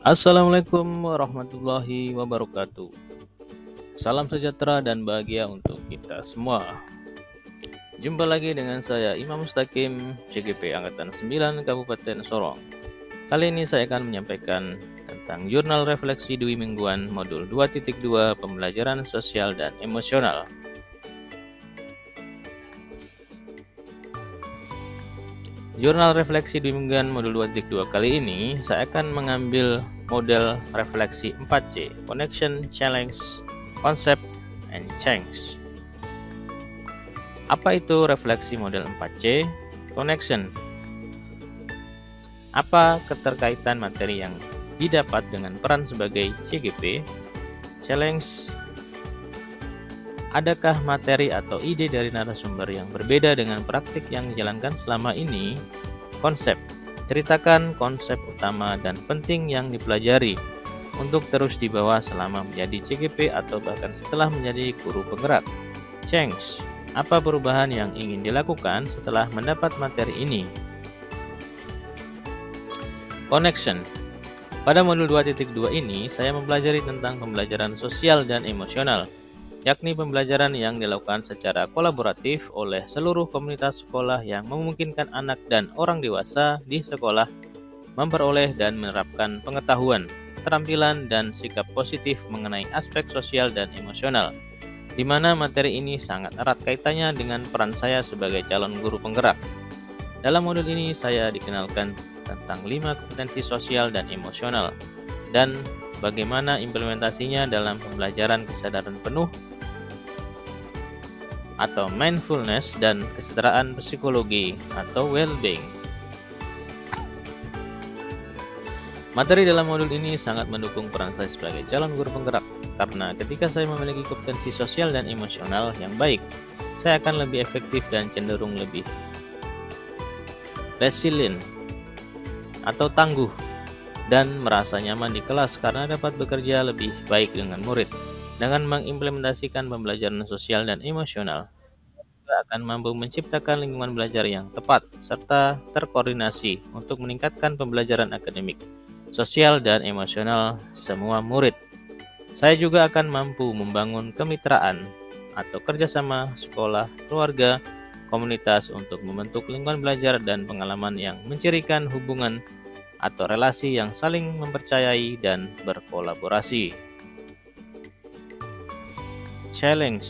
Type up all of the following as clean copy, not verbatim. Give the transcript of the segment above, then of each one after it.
Assalamualaikum warahmatullahi wabarakatuh. Salam sejahtera dan bahagia untuk kita semua. Jumpa lagi dengan saya Imam Mustaqim, CGP Angkatan 9 Kabupaten Sorong. Kali ini saya akan menyampaikan tentang Jurnal Refleksi Dwi Mingguan Modul 2.2 Pembelajaran Sosial dan Emosional. Jurnal Refleksi Dwi Mingguan Modul 2.2 kali ini saya akan mengambil model refleksi 4C, Connection, Challenge, Concept, and Change. Apa itu refleksi model 4C? Connection. Apa keterkaitan materi yang didapat dengan peran sebagai CGP? Challenge. Adakah materi atau ide dari narasumber yang berbeda dengan praktik yang dijalankan selama ini? Konsep. Ceritakan konsep utama dan penting yang dipelajari untuk terus dibawa selama menjadi CGP atau bahkan setelah menjadi guru penggerak. Change. Apa perubahan yang ingin dilakukan setelah mendapat materi ini? Connection. Pada modul 2.2 ini, saya mempelajari tentang pembelajaran sosial dan emosional, yakni pembelajaran yang dilakukan secara kolaboratif oleh seluruh komunitas sekolah yang memungkinkan anak dan orang dewasa di sekolah memperoleh dan menerapkan pengetahuan, keterampilan, dan sikap positif mengenai aspek sosial dan emosional, di mana materi ini sangat erat kaitannya dengan peran saya sebagai calon guru penggerak. Dalam modul ini saya dikenalkan tentang 5 kompetensi sosial dan emosional, dan bagaimana implementasinya dalam pembelajaran kesadaran penuh atau mindfulness dan kesetaraan psikologi atau well-being. Materi dalam modul ini sangat mendukung peran saya sebagai calon guru penggerak, karena ketika saya memiliki kompetensi sosial dan emosional yang baik, saya akan lebih efektif dan cenderung lebih resilient atau tangguh dan merasa nyaman di kelas karena dapat bekerja lebih baik dengan murid. Dengan mengimplementasikan pembelajaran sosial dan emosional, kita akan mampu menciptakan lingkungan belajar yang tepat serta terkoordinasi untuk meningkatkan pembelajaran akademik, sosial, dan emosional semua murid. Saya juga akan mampu membangun kemitraan atau kerjasama sekolah, keluarga, komunitas untuk membentuk lingkungan belajar dan pengalaman yang mencirikan hubungan atau relasi yang saling mempercayai dan berkolaborasi. Challenge.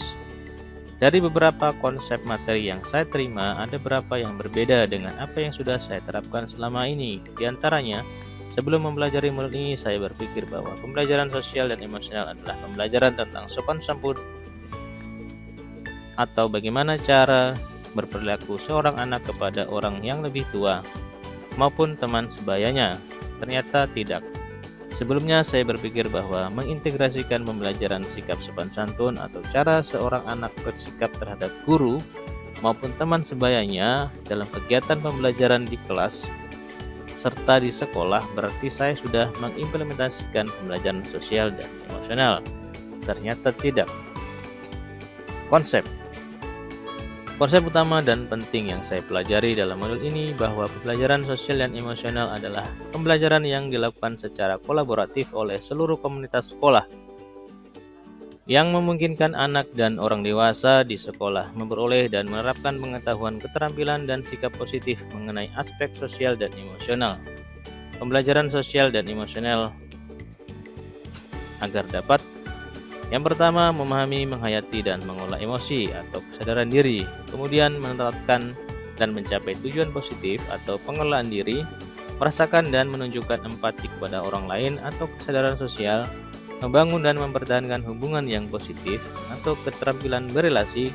Dari beberapa konsep materi yang saya terima, ada beberapa yang berbeda dengan apa yang sudah saya terapkan selama ini. Di antaranya, sebelum mempelajari modul ini, saya berpikir bahwa pembelajaran sosial dan emosional adalah pembelajaran tentang sopan santun atau bagaimana cara berperilaku seorang anak kepada orang yang lebih tua maupun teman sebayanya. Ternyata tidak. Sebelumnya saya berpikir bahwa mengintegrasikan pembelajaran sikap sopan santun atau cara seorang anak bersikap terhadap guru maupun teman sebayanya dalam kegiatan pembelajaran di kelas serta di sekolah berarti saya sudah mengimplementasikan pembelajaran sosial dan emosional. Ternyata tidak. Konsep utama dan penting yang saya pelajari dalam modul ini bahwa pembelajaran sosial dan emosional adalah pembelajaran yang dilakukan secara kolaboratif oleh seluruh komunitas sekolah yang memungkinkan anak dan orang dewasa di sekolah memperoleh dan menerapkan pengetahuan, keterampilan, dan sikap positif mengenai aspek sosial dan emosional. Pembelajaran sosial dan emosional agar dapat: yang pertama, memahami, menghayati, dan mengolah emosi atau kesadaran diri. Kemudian, menetapkan dan mencapai tujuan positif atau pengelolaan diri, merasakan dan menunjukkan empati kepada orang lain atau kesadaran sosial, membangun dan mempertahankan hubungan yang positif atau keterampilan berelasi,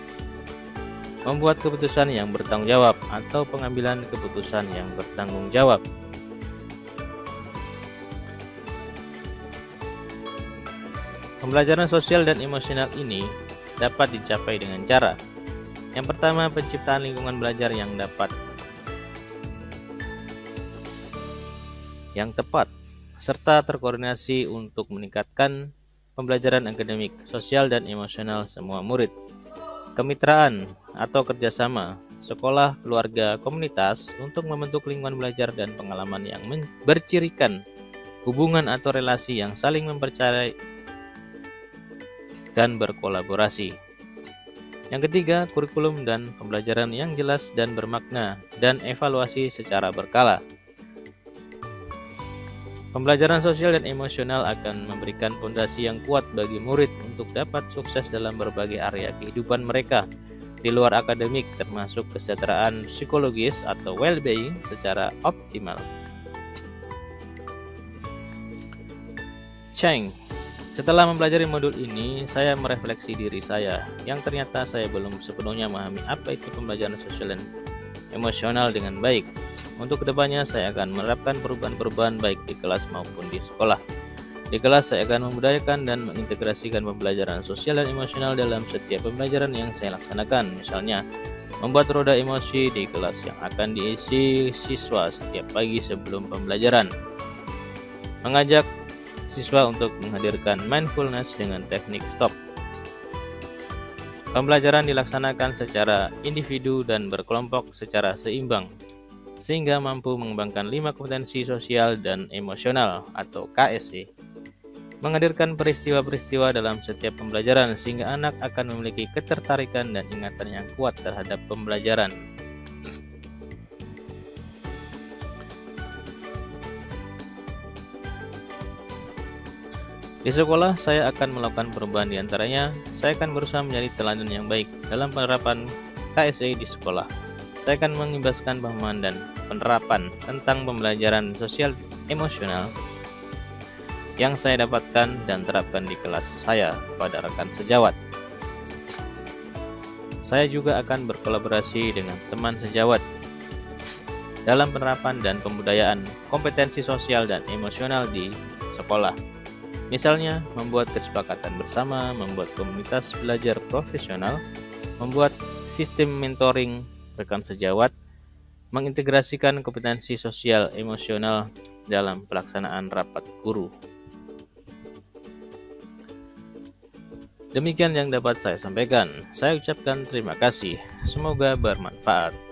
membuat keputusan yang bertanggung jawab atau pengambilan keputusan yang bertanggung jawab. Pembelajaran sosial dan emosional ini dapat dicapai dengan cara: yang pertama, penciptaan lingkungan belajar yang tepat, serta terkoordinasi untuk meningkatkan pembelajaran akademik, sosial, dan emosional semua murid. Kemitraan atau kerjasama sekolah, keluarga, komunitas untuk membentuk lingkungan belajar dan pengalaman yang bercirikan hubungan atau relasi yang saling mempercayai dan berkolaborasi. Yang ketiga, kurikulum dan pembelajaran yang jelas dan bermakna, dan evaluasi secara berkala. Pembelajaran sosial dan emosional akan memberikan fondasi yang kuat bagi murid untuk dapat sukses dalam berbagai area kehidupan mereka di luar akademik, termasuk kesejahteraan psikologis atau well-being secara optimal. Cheng. Setelah mempelajari modul ini, saya merefleksi diri saya yang ternyata saya belum sepenuhnya memahami apa itu pembelajaran sosial dan emosional dengan baik. Untuk kedepannya, saya akan menerapkan perubahan-perubahan baik di kelas maupun di sekolah. Di kelas, saya akan membudayakan dan mengintegrasikan pembelajaran sosial dan emosional dalam setiap pembelajaran yang saya laksanakan. Misalnya, membuat roda emosi di kelas yang akan diisi siswa setiap pagi sebelum pembelajaran. Mengajak siswa untuk menghadirkan mindfulness dengan teknik stop. Pembelajaran dilaksanakan secara individu dan berkelompok secara seimbang, sehingga mampu mengembangkan 5 kompetensi sosial dan emosional atau KSE. Menghadirkan peristiwa-peristiwa dalam setiap pembelajaran sehingga anak akan memiliki ketertarikan dan ingatan yang kuat terhadap pembelajaran. Di sekolah, saya akan melakukan perubahan di antaranya. Saya akan berusaha menjadi teladan yang baik dalam penerapan KSE di sekolah. Saya akan mengimbaskan pemahaman dan penerapan tentang pembelajaran sosial emosional yang saya dapatkan dan terapkan di kelas saya pada rekan sejawat. Saya juga akan berkolaborasi dengan teman sejawat dalam penerapan dan pembudayaan kompetensi sosial dan emosional di sekolah. Misalnya, membuat kesepakatan bersama, membuat komunitas belajar profesional, membuat sistem mentoring rekan sejawat, mengintegrasikan kompetensi sosial emosional dalam pelaksanaan rapat guru. Demikian yang dapat saya sampaikan. Saya ucapkan terima kasih. Semoga bermanfaat.